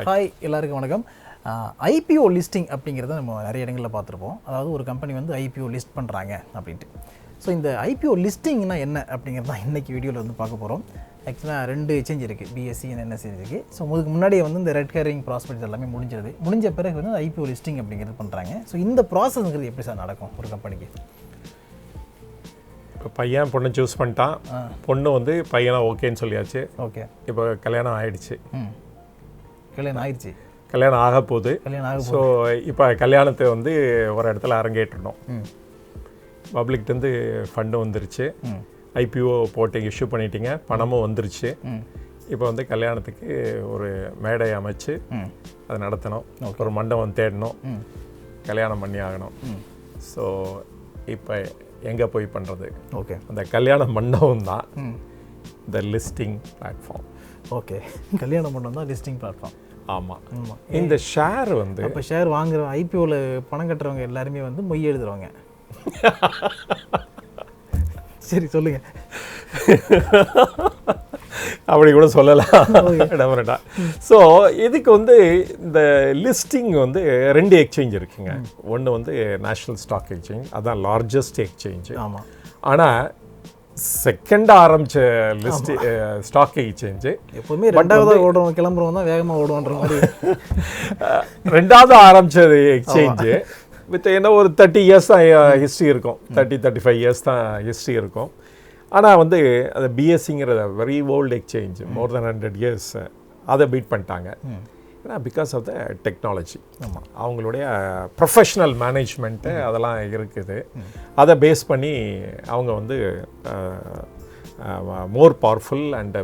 Hi எல்லாருக்கும் வணக்கம். IPO listing அப்படிங்கிறத நம்ம நிறைய இடங்களில் பார்த்துருப்போம். அதாவது ஒரு கம்பெனி வந்து ஐபிஓ லிஸ்ட் பண்ணுறாங்க அப்படின்ட்டு. ஸோ இந்த ஐபிஓ லிஸ்டிங்னா என்ன அப்படிங்கிறது தான் இன்றைக்கி வீடியோவில் வந்து பார்க்க போகிறோம். ஆக்சுவலாக 2 எக்ஸ்சேஞ்ச் இருக்குது, BSE and NSE இருக்குது. ஸோ அதுக்கு முன்னாடியே வந்து இந்த ரெட் ஹேரிங் ப்ராஸ்பெக்ட்ஸ் எல்லாமே முடிஞ்ச பிறகு வந்து ஐபிஓ லிஸ்டிங் அப்படிங்கிறது பண்ணுறாங்க. ஸோ இந்த ப்ராசஸ்ங்கிறது எப்படி சார் நடக்கும் ஒரு கம்பெனிக்கு? இப்போ பையன் பொண்ணை சூஸ் பண்ணிட்டான், பொண்ணு வந்து பையனை ஓகேன்னு சொல்லியாச்சு. ஓகே, இப்போ கல்யாணம் ஆகிடுச்சு. கல்யாணம் ஆக போகுது. ஸோ இப்போ கல்யாணத்தை வந்து ஒரு இடத்துல அரங்கேற்றணும். பப்ளிக்லேருந்து ஃபண்டு வந்துருச்சு, ஐபிஓ போட்டு இஷ்யூ பண்ணிட்டீங்க, பணமும் வந்துருச்சு. இப்போ வந்து கல்யாணத்துக்கு ஒரு மேடை அமைச்சு அதை நடத்தணும், ஒரு மண்டபம் தேடணும், கல்யாணம் பண்ணி ஆகணும். ஸோ இப்போ எங்கே போய் பண்ணுறது? ஓகே, அந்த கல்யாண மண்டபம் தான் இந்த லிஸ்டிங் பிளாட்ஃபார்ம். ஓகே, கல்யாண மண்டபம் தான் லிஸ்டிங் பிளாட்ஃபார்ம். ஆமாம். இந்த ஷேர் வந்து இப்போ ஷேர் வாங்குற ஐபிஓவில் பணம் கட்டுறவங்க எல்லாருமே வந்து மொய் எழுதுறவங்க. சரி சொல்லுங்க. அப்படி கூட சொல்லலாம். ஸோ இதுக்கு வந்து இந்த லிஸ்டிங் வந்து 2 எக்ஸ்சேஞ்ச் இருக்குங்க. ஒன்று வந்து நேஷ்னல் ஸ்டாக் எக்ஸ்சேஞ்ச், அதான் லார்ஜஸ்ட் எக்ஸ்சேஞ்சு. ஆமாம். ஆனால் செகண்ட் ஆரம்பிச்ச லிஸ்ட் ஸ்டாக் எக்ஸ்சேஞ்சு எப்போவுமே 2வது ஓடுறவங்க கிளம்புறவங்க தான் வேகமாக ஓடுவான்ற மாதிரி. 2வது ஆரம்பிச்சது எக்ஸ்சேஞ்சு வித் என்ன ஒரு 30 இயர்ஸ் தான் ஹிஸ்ட்ரி இருக்கும், 35 இயர்ஸ் தான் ஹிஸ்ட்ரி இருக்கும். ஆனால் வந்து அது பிஎஸ்சிங்கிற வெரி ஓல்டு எக்ஸ்சேஞ்ச், மோர் தென் 100 இயர்ஸ், அதை பீட் பண்ணிட்டாங்க. ஏன்னா பிகாஸ் ஆஃப் த டெக்னாலஜி. ஆமாம், அவங்களுடைய ப்ரொஃபஷ்னல் மேனேஜ்மெண்ட்டு அதெல்லாம் இருக்குது. அதை பேஸ் பண்ணி அவங்க வந்து more powerful and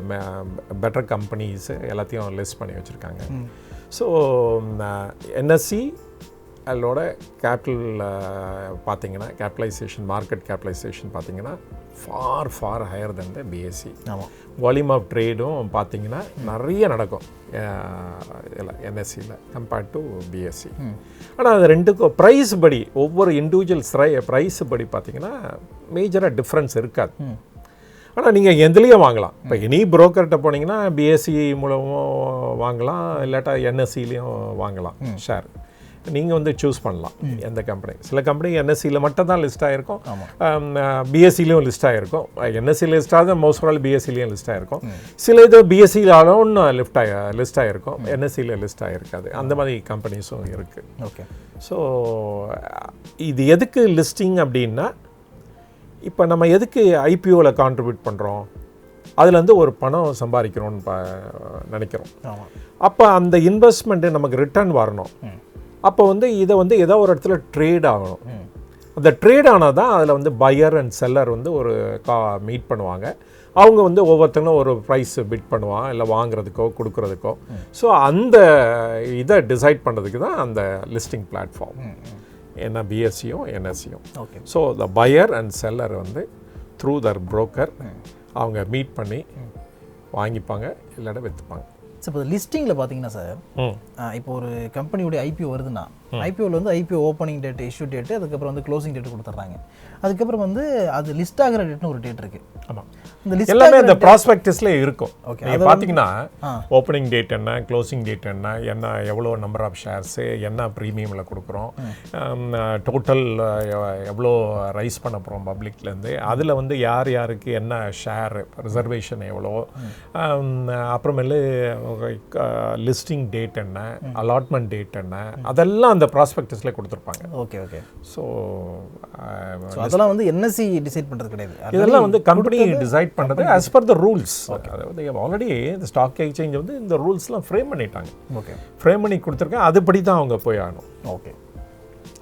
better companies எல்லாத்தையும் லிஸ்ட் பண்ணி வச்சுருக்காங்க. ஸோ NSE அதோட கேபிட்டல் பார்த்தீங்கன்னா, கேபிட்டலைசேஷன், மார்க்கெட் கேபிட்டலைசேஷன் பார்த்தீங்கன்னா for higher then the BSE. ஆமாம். வால்யூம் ஆஃப் ட்ரேடும் பார்த்தீங்கன்னா நிறைய நடக்கும் NSEயில் கம்பேர்ட் டு BSE. ஆனால் அது ரெண்டுக்கும் ப்ரைஸ் படி, ஒவ்வொரு இண்டிவிஜுவல் ப்ரைஸ் படி பார்த்தீங்கன்னா மேஜராக டிஃப்ரென்ஸ் இருக்காது. ஆனால் நீங்கள் எதுலேயும் வாங்கலாம். இப்போ எனி புரோக்கர்கிட்ட போனீங்கன்னா BSE மூலமும் வாங்கலாம், இல்லாட்டா NSEலையும் வாங்கலாம் ஷேர். நீங்கள் வந்து சூஸ் பண்ணலாம் எந்த கம்பெனி. சில கம்பெனி NSEயில் மட்டும் தான் லிஸ்ட் ஆகிருக்கும், BSEலையும் லிஸ்ட் ஆகிருக்கும். NSE லிஸ்ட் ஆகுது, மோஸ்ட் ஆல் BSEலையும் லிஸ்ட் ஆகிருக்கும். சில இது BSEலாலும் லிஸ்ட் ஆகிருக்கும், NSEயில் லிஸ்ட் ஆகிருக்காது. அந்த மாதிரி கம்பெனிஸும் இருக்குது. ஓகே. ஸோ இது எதுக்கு லிஸ்டிங் அப்படின்னா, இப்போ நம்ம எதுக்கு ஐபிஓவில் கான்ட்ரிபியூட் பண்ணுறோம், அதில் வந்து ஒரு பணம் சம்பாதிக்கணும்னு நினைக்கிறோம். அப்போ அந்த இன்வெஸ்ட்மெண்ட்டு நமக்கு ரிட்டர்ன் வரணும். அப்போ வந்து இதை வந்து ஏதோ ஒரு இடத்துல ட்ரேட் ஆகணும். அந்த ட்ரேட் ஆனால் தான் அதில் வந்து பையர் அண்ட் செல்லர் வந்து ஒரு மீட் பண்ணுவாங்க. அவங்க வந்து ஒவ்வொருத்தங்களும் ஒரு ப்ரைஸ் பிட் பண்ணுவாங்க, இல்லை வாங்குறதுக்கோ கொடுக்குறதுக்கோ. ஸோ அந்த இதை டிசைட் பண்ணுறதுக்கு தான் அந்த லிஸ்டிங் பிளாட்ஃபார்ம், என்ன BSEயும் NSEயும். Okay. So the buyer and seller வந்து த்ரூ தர் புரோக்கர் அவங்க மீட் பண்ணி வாங்கிப்பாங்க, இல்லாட்ட விற்றுப்பாங்க. ஸோ இப்போ லிஸ்டிங்கில் பார்த்தீங்கன்னா சார், இப்போ ஒரு கம்பெனியோடைய IPO வருதுன்னா, IPOவில் வந்து IPO opening date, issue date, அதுக்கப்புறம் வந்து க்ளோசிங் டேட்டு கொடுத்துட்றாங்க. அதுக்கப்புறம் வந்து அது லிஸ்ட் ஆகிற டேட்னு ஒரு டேட் இருக்குது. ஆமாம், இந்த லிஸ்ட் எல்லாமே இந்த ப்ராஸ்பெக்டஸ்லேயே இருக்கும். ஓகே, நீங்கள் பார்த்தீங்கன்னா ஓப்பனிங் டேட் என்ன, க்ளோசிங் டேட் என்ன எவ்வளோ நம்பர் ஆஃப் ஷேர்ஸு, என்ன ப்ரீமியமில் கொடுக்குறோம், டோட்டல் எவ்வளோ ரைஸ் பண்ண போகிறோம் பப்ளிக்லேருந்து, அதில் வந்து யார் யாருக்கு என்ன ஷேர், ரிசர்வேஷன் எவ்வளோ, அப்புறமேலு லிஸ்டிங் டேட் என்ன, அலாட்மெண்ட் டேட் என்ன, அதெல்லாம் அந்த ப்ராஸ்பெக்டஸ்ல கொடுத்துருப்பாங்க. Okay okay. ஸோ அதெல்லாம் வந்து NSE டிசைட் பண்ணுறது கிடையாது, இதெல்லாம் வந்து கம்பெனி டிசைட் பண்ணுறது as per the rules. அதாவது ஆல்ரெடி இந்த ஸ்டாக் எக்ஸ்சேஞ்ச் வந்து இந்த ரூல்ஸ்லாம் ஃப்ரேம் பண்ணிட்டாங்க. ஓகே, ஃப்ரேம் பண்ணி கொடுத்துருக்காங்க, அதுபடி தான் அவங்க போய் ஆகணும். ஓகே.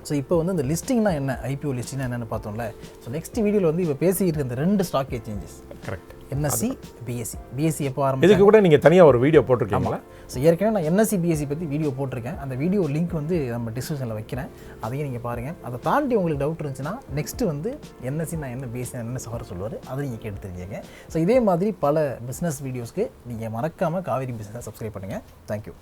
ஸோ இப்போ வந்து இந்த லிஸ்டிங்னா என்ன, IPO லிஸ்டிங்னா என்னென்னு பார்த்தோம்ல. ஸோ நெக்ஸ்ட் வீடியோவில் வந்து இப்போ பேசிக்கிட்டு இருக்க இந்த 2 stock exchanges, correct, NSE BSE. BSE எப்போ ஆரம்பிச்சு, இதுக்கு கூட நீங்கள் தனியாக ஒரு வீடியோ போட்டிருக்கீங்களா? ஸோ ஏற்கனவே நான் NSE BSE பற்றி வீடியோ போட்டிருக்கேன். அந்த வீடியோ லிங்க் வந்து நம்ம டிஸ்கிரிப்ஷனில் வைக்கிறேன், அதையும் நீங்கள் பாருங்கள். அதை தாண்டி உங்களுக்கு டவுட் இருந்துச்சுன்னா நெக்ஸ்ட்டு வந்து NSE நான் என்ன BSE என்ன சார் சொல்லுவார், அதை நீங்கள் கேட்டு தெரிஞ்சுங்க. ஸோ இதே மாதிரி பல பிஸ்னஸ் வீடியோஸ்க்கு நீங்கள் மறக்காமல் காவேரி பிஸ்னஸ் சப்ஸ்கிரைப் பண்ணுங்கள். தேங்க்யூ.